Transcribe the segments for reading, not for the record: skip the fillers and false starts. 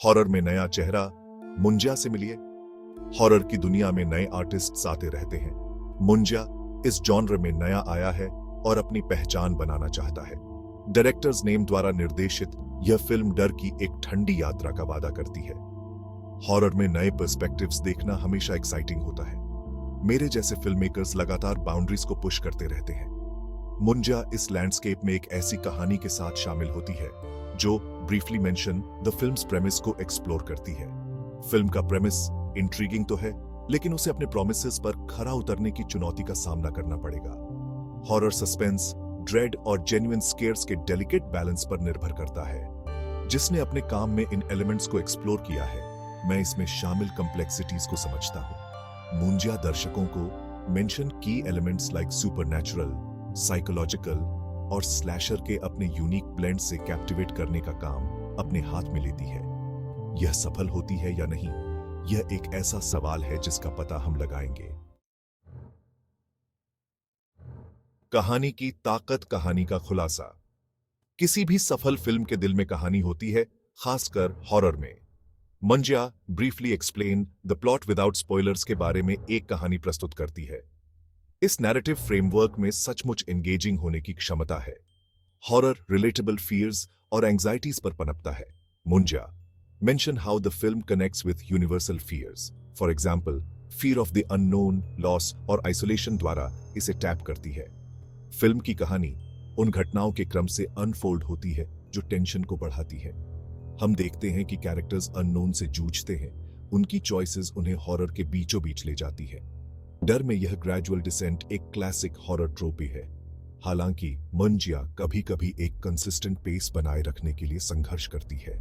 Horror में नया चेहरा, मुंजिया से मिलिए। हॉरर की दुनिया में नए आर्टिस्ट्स आते रहते हैं। मुंजिया इस जॉनर में नया आया है और अपनी पहचान बनाना चाहता है। डायरेक्टर्स नेम द्वारा निर्देशित यह फिल्म डर की एक ठंडी यात्रा का वादा करती है। हॉरर में नए पर्सपेक्टिव्स देखना हमेशा एक्साइटिंग होता है। मेरे जैसे फिल्म मेकर्स लगातार बाउंड्रीज को पुश करते रहते हैं। मुंजिया इस लैंडस्केप में एक ऐसी कहानी के साथ शामिल होती है जो briefly mention the films premise को एक्सप्लोर करती है। फिल्म का प्रेमिस इंट्रीगिंग तो है, लेकिन उसे अपने प्रोमिसेस पर खरा उतरने की चुनौती का सामना करना पड़ेगा। हॉरर सस्पेंस, ड्रेड और जेन्युइन स्केयर्स के डेलिकेट बैलेंस पर निर्भर करता है। जिसने अपने काम में इन एलिमेंट्स को एक्सप्लोर किया है, मैं इसमें शामिल कॉम्प्लेक्सिटीज को समझता हूं। मुंजिया दर्शकों को मेंशन की एलिमेंट्स लाइक सुपरनैचुरल, साइकोलॉजिकल और स्लैशर के अपने यूनिक ब्लेंड से कैप्टिवेट करने का काम अपने हाथ में लेती है। यह सफल होती है या नहीं, यह एक ऐसा सवाल है जिसका पता हम लगाएंगे। कहानी की ताकत, कहानी का खुलासा। किसी भी सफल फिल्म के दिल में कहानी होती है, खासकर हॉरर में। Munjya briefly explain the plot without spoilers के बारे में एक कहानी प्रस्तुत करती है। इस नैरेटिव फ्रेमवर्क में सचमुच एंगेजिंग होने की क्षमता है। हॉरर रिलेटेबल फियर्स और एंजाइटीज पर पनपता है। Munjya mention how the film connects with universal fears, for example fear of the unknown, loss और आइसोलेशन द्वारा इसे टैप करती है। फिल्म की कहानी उन घटनाओं के क्रम से अनफोल्ड होती है जो टेंशन को बढ़ाती है। हम देखते हैं कि कैरेक्टर्स अननोन से जूझते हैं, उनकी चॉइसेस उन्हें हॉरर के बीचों बीच ले जाती है। डर में यह ग्रेजुअल डिसेंट एक क्लासिक हॉरर ट्रोपी है। हालांकि मुंजिया कभी कभी एक कंसिस्टेंट पेस बनाए रखने के लिए संघर्ष करती है।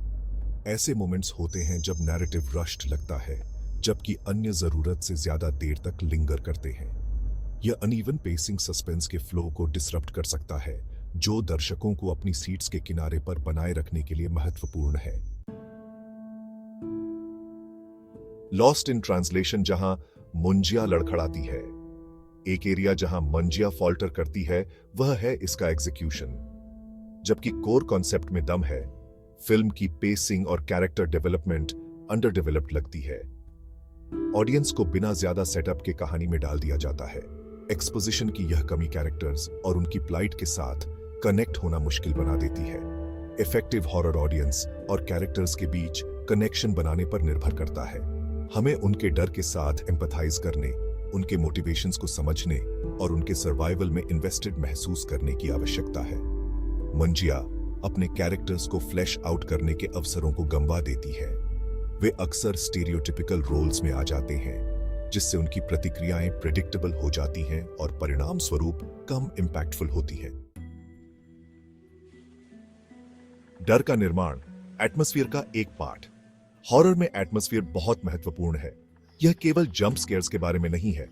ऐसे मोमेंट्स होते हैं जब नैरेटिव रश्ड लगता है, जबकि अन्य जरूरत से ज्यादा देर तक लिंगर करते हैं। यह अनइवन पेसिंग सस्पेंस के फ्लो को डिसरप्ट कर सकता है, जो दर्शकों को अपनी सीट्स के किनारे पर बनाए रखने के लिए महत्वपूर्ण है। लॉस्ट इन ट्रांसलेशन, जहां मुंजिया लड़खड़ाती है। एक एरिया जहां मुंजिया फॉल्टर करती है वह है इसका एग्जीक्यूशन। जबकि कोर कॉन्सेप्ट में दम है, फिल्म की पेसिंग और कैरेक्टर डेवलपमेंट अंडर डेवलप्ड लगती है। ऑडियंस को बिना ज्यादा सेटअप के कहानी में डाल दिया जाता है। एक्सपोजिशन की यह कमी कैरेक्टर्स और उनकी प्लाइट के साथ कनेक्ट होना मुश्किल बना देती है। इफेक्टिव हॉरर ऑडियंस और कैरेक्टर्स के बीच कनेक्शन बनाने पर निर्भर करता है। हमें उनके डर के साथ एम्पैथाइज करने, उनके मोटिवेशंस को समझने और उनके सर्वाइवल में इन्वेस्टेड महसूस करने की आवश्यकता है। मुंजिया अपने कैरेक्टर्स को फ्लैश आउट करने के अवसरों को गंवा देती है। वे अक्सर स्टीरियोटिपिकल रोल्स में आ जाते हैं, जिससे उनकी प्रतिक्रियाएं प्रेडिक्टेबल हो जाती हैं और परिणाम स्वरूप कम इंपैक्टफुल होती हैं। डर का निर्माण, एटमॉस्फेयर का एक पार्ट। हॉरर में एटमॉस्फेयर बहुत महत्वपूर्ण है। यह केवल जंप स्केयर्स के बारे में नहीं है,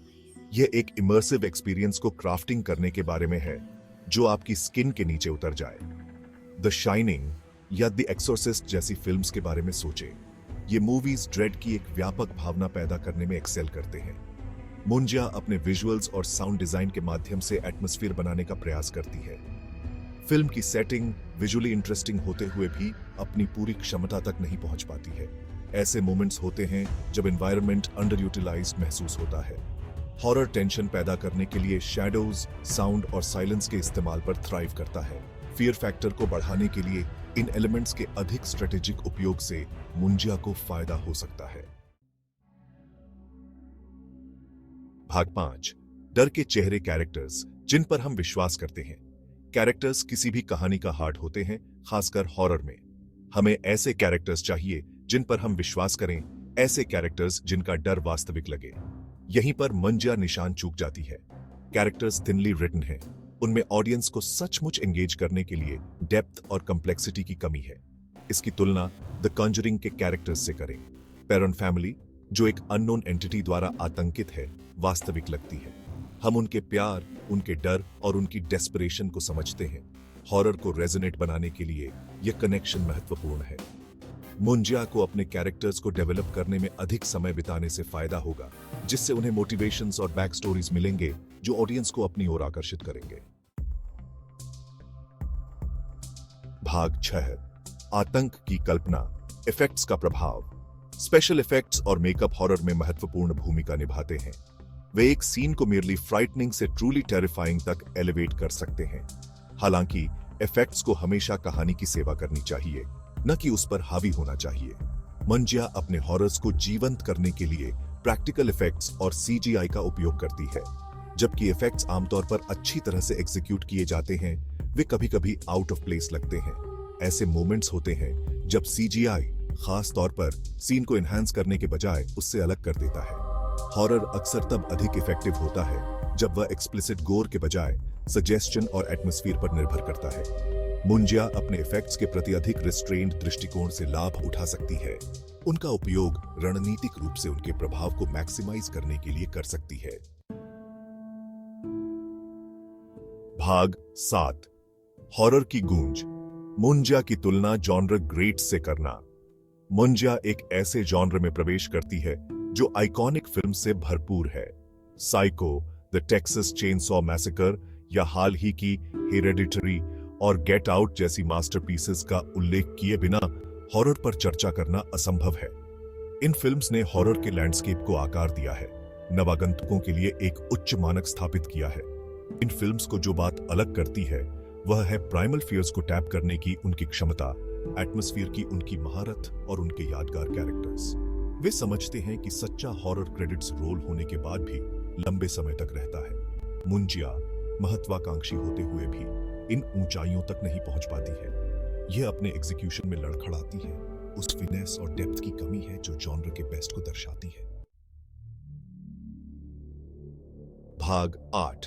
यह एक इमर्सिव एक्सपीरियंस को क्राफ्टिंग करने के बारे में है जो आपकी स्किन के नीचे उतर जाए। द शाइनिंग या द एक्सोर्सिस्ट जैसी फिल्म्स के बारे में सोचें। ये मूवीज ड्रेड की एक व्यापक भावना पैदा करने में एक्सेल करते हैं। मुंजिया अपने विजुअल्स और साउंड डिजाइन के माध्यम से एटमॉस्फेयर बनाने का प्रयास करती है। फिल्म की सेटिंग विजुअली इंटरेस्टिंग होते हुए भी अपनी पूरी क्षमता तक नहीं पहुंच पाती है। ऐसे मोमेंट्स होते हैं जब एनवायरनमेंट अंडर यूटिलाइज्ड महसूस होता है। हॉरर टेंशन पैदा करने के लिए शैडोज, साउंड और साइलेंस के इस्तेमाल पर थ्राइव करता है। फियर फैक्टर को बढ़ाने के लिए इन एलिमेंट्स के अधिक स्ट्रेटेजिक उपयोग से मुंजिया को फायदा हो सकता है। भाग 5, डर के चेहरे, कैरेक्टर्स जिन पर हम विश्वास करते हैं। कैरेक्टर्स किसी भी कहानी का हार्ट होते हैं, खासकर हॉरर में। हमें ऐसे कैरेक्टर्स चाहिए जिन पर हम विश्वास करें, ऐसे कैरेक्टर्स जिनका डर वास्तविक लगे। यहीं पर मुंजिया निशान चूक जाती है। कैरेक्टर्स थिनली रिटन हैं, उनमें ऑडियंस को सचमुच एंगेज करने के लिए डेप्थ और कॉम्प्लेक्सिटी की कमी है। इसकी तुलना द कॉन्जरिंग के कैरेक्टर्स से करें। पेरन फैमिली, जो एक अननोन एंटिटी द्वारा आतंकित है, वास्तविक लगती है। हम उनके प्यार, उनके डर और उनकी डेस्परेशन को समझते हैं। हॉरर को रेजोनेट बनाने के लिए यह कनेक्शन महत्वपूर्ण है। मुंजिया को अपने कैरेक्टर्स को डेवलप करने में अधिक समय बिताने से फायदा होगा, जिससे उन्हें मोटिवेशंस और बैक स्टोरीज मिलेंगे जो ऑडियंस को अपनी ओर आकर्षित करेंगे। भाग 6, आतंक की कल्पना, इफेक्ट्स का प्रभाव। स्पेशल इफेक्ट्स और मेकअप हॉरर में महत्वपूर्ण भूमिका निभाते हैं। वे एक सीन को मेरली फ्राइटनिंग से ट्रूली टेरिफाइंग तक एलिवेट कर सकते हैं। हालांकि इफेक्ट्स को हमेशा कहानी की सेवा करनी चाहिए, न कि उस पर हावी होना चाहिए। मंजिया अपने हॉरर्स को जीवंत करने के लिए प्रैक्टिकल इफेक्ट्स और सीजीआई का उपयोग करती है। जबकि इफेक्ट्स आमतौर पर अच्छी तरह से एग्जीक्यूट किए जाते हैं, वे कभी-कभी आउट ऑफ प्लेस लगते हैं। ऐसे मोमेंट्स होते हैं जब सीजीआई खास तौर पर सीन को एनहांस करने के बजाय उससे अलग कर देता है। हॉरर अक्सर तब अधिक इफेक्टिव होता है जब वह एक्सप्लिसिट गोर के बजाय सजेस्शन और एटमॉस्फेयर पर निर्भर करता है। मुंजिया अपने इफेक्ट्स के प्रति अधिक रिस्ट्रेन्ड दृष्टिकोण से लाभ उठा सकती है। उनका उपयोग रणनीतिक रूप से उनके प्रभाव को मैक्सिमाइज करने के लिए कर सकती है। भाग 7, हॉरर की गूंज। मुंजिया की तुलना जॉनर ग्रेट से करना। मुंजिया एक ऐसे जॉनर में प्रवेश करती है जो आइकॉनिक फिल्म से भरपूर है। Psycho, the Texas chainsaw massacre या हाल ही की हेरेडिटरी और गेट आउट जैसी मास्टरपीसेस का उल्लेख किए बिना हॉरर पर चर्चा करना असंभव है। इन फिल्म्स ने हॉरर के लैंडस्केप को आकार दिया है, नवागंतुकों के लिए एक उच्च मानक स्थापित किया है। इन फिल्म्स को जो बात अलग करती है वह है प्राइमल फियर्स को टैप करने की उनकी क्षमता, एटमॉस्फेयर की उनकी महारत और उनके यादगार कैरेक्टर्स। वे समझते हैं कि सच्चा हॉरर क्रेडिट्स रोल होने के बाद भी लंबे समय तक रहता है। मुंजिया महत्वाकांक्षी होते हुए भी इन ऊंचाइयों तक नहीं पहुंच पाती है। यह अपने एग्जीक्यूशन में लड़खड़ाती है। उस फिनेस और डेप्थ की कमी है जो जॉनर के बेस्ट को दर्शाती है। भाग 8,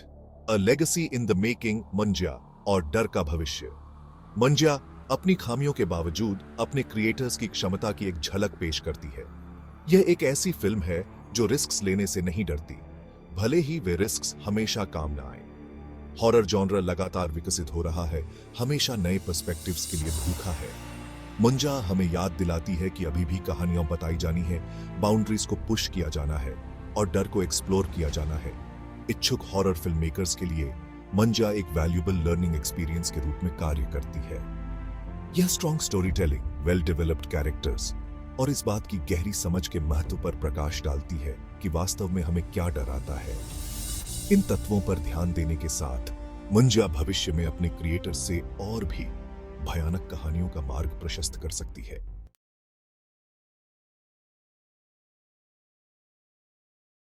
a legacy in the making. Munjya और डर का भविष्य। मुंजिया अपनी खामियों के बावजूद अपने क्रिएटर्स की क्षमता की एक झलक पेश करती है। यह एक ऐसी फिल्म है जो रिस्क्स लेने से नहीं डरती, भले ही वे रिस्क्स हमेशा काम न आए। हॉरर जॉनर लगातार विकसित हो रहा है, हमेशा नए पर्सपेक्टिव्स के लिए भूखा है। मुंजिया हमें याद दिलाती है कि अभी भी कहानियां बताई जानी है, बाउंड्रीज को पुश किया जाना है और डर को एक्सप्लोर किया जाना है। इच्छुक हॉरर फिल्म मेकर्स के लिए मुंजिया एक वैल्यूएबल लर्निंग एक्सपीरियंस के रूप में कार्य करती है। यह strong story telling, well developed characters और इस बात की गहरी समझ के महत्व पर प्रकाश डालती है कि वास्तव में हमें क्या डराता है। इन तत्वों पर ध्यान देने के साथ मुंजिया भविष्य में अपने क्रिएटर से और भी भयानक कहानियों का मार्ग प्रशस्त कर सकती है।